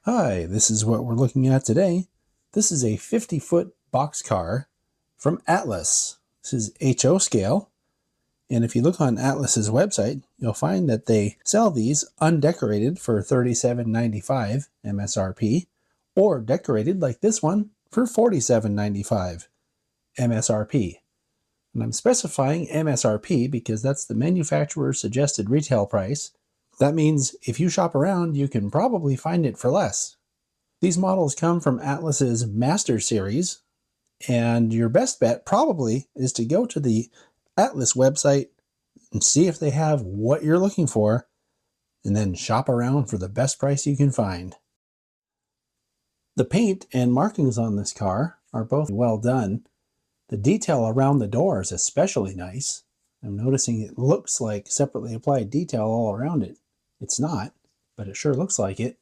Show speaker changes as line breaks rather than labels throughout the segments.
Hi, this is what we're looking at today. This is a 50-foot boxcar from Atlas. This is HO scale, and if you look on Atlas's website, you'll find that they sell these undecorated for $37.95 MSRP, or decorated like this one for $47.95 MSRP. And I'm specifying MSRP because that's the manufacturer's suggested retail price. That means if you shop around, you can probably find it for less. These models come from Atlas's Master Series, and your best bet probably is to go to the Atlas website and see if they have what you're looking for, and then shop around for the best price you can find. The paint and markings on this car are both well done. The detail around the door is especially nice. I'm noticing it looks like separately applied detail all around it. It's not, but it sure looks like it.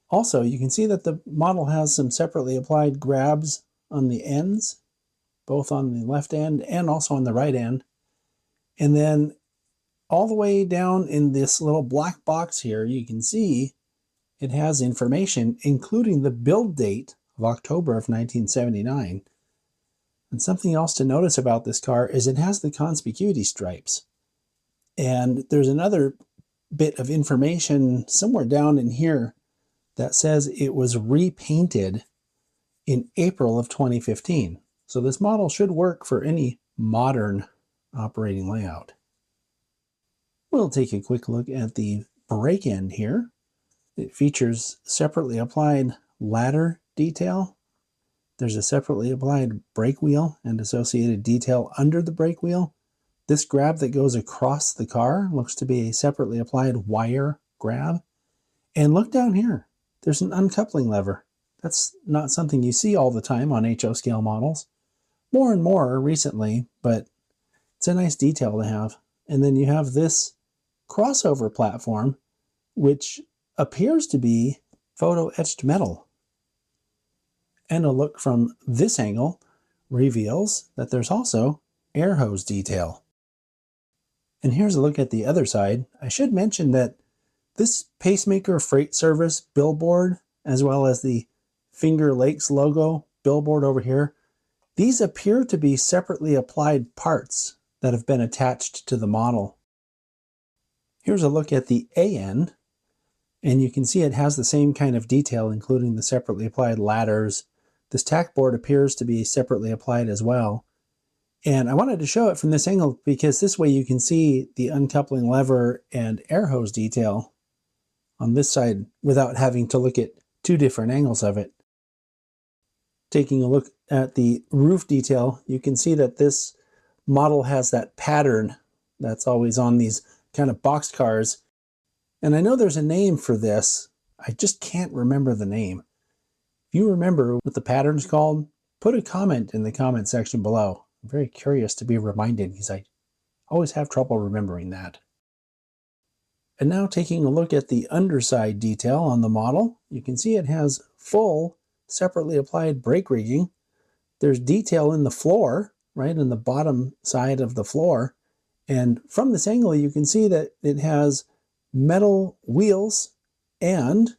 Also, you can see that the model has some separately applied grabs on the ends, both on the left end and also on the right end. And then all the way down in this little black box here, you can see it has information, including the build date of October of 1979. And something else to notice about this car is it has the conspicuity stripes. And there's another bit of information somewhere down in here that says it was repainted in April of 2015. So this model should work for any modern operating layout. We'll take a quick look at the brake end here. It features separately applied ladder detail. There's a separately applied brake wheel and associated detail under the brake wheel. This grab that goes across the car looks to be a separately applied wire grab. And look down here. There's an uncoupling lever. That's not something you see all the time on HO scale models. More and more recently, but it's a nice detail to have. And then you have this crossover platform, which appears to be photo etched metal. And a look from this angle reveals that there's also air hose detail. And here's a look at the other side. I should mention that this Pacemaker Freight Service billboard, as well as the Finger Lakes logo billboard over here, these appear to be separately applied parts that have been attached to the model. Here's a look at the A end, and you can see it has the same kind of detail, including the separately applied ladders. This tack board appears to be separately applied as well. And I wanted to show it from this angle because this way you can see the uncoupling lever and air hose detail on this side without having to look at two different angles of it. Taking a look at the roof detail, you can see that this model has that pattern that's always on these kind of box cars. And I know there's a name for this. I just can't remember the name. If you remember what the pattern's called, put a comment in the comment section below. I'm very curious to be reminded because I always have trouble remembering that. And now taking a look at the underside detail on the model, you can see it has full separately applied brake rigging. There's detail in the floor, right in the bottom side of the floor. And from this angle, you can see that it has metal wheels and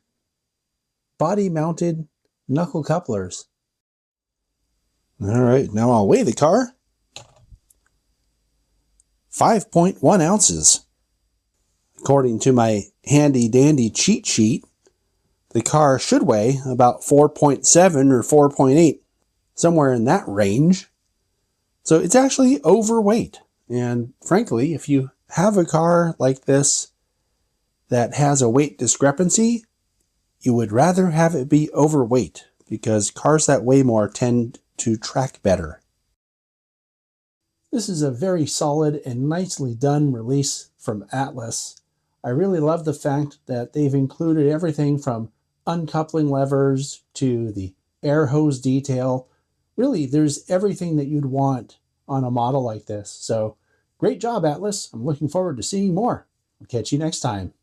body-mounted knuckle couplers. All right, now I'll weigh the car. 5.1 ounces. According to my handy-dandy cheat sheet, the car should weigh about 4.7 or 4.8, somewhere in that range. So it's actually overweight. And frankly, if you have a car like this that has a weight discrepancy, you would rather have it be overweight because cars that weigh more tend to track better. This is a very solid and nicely done release from Atlas. I really love the fact that they've included everything from uncoupling levers to the air hose detail. Really, there's everything that you'd want on a model like this. So great job, Atlas. I'm looking forward to seeing more. I'll catch you next time.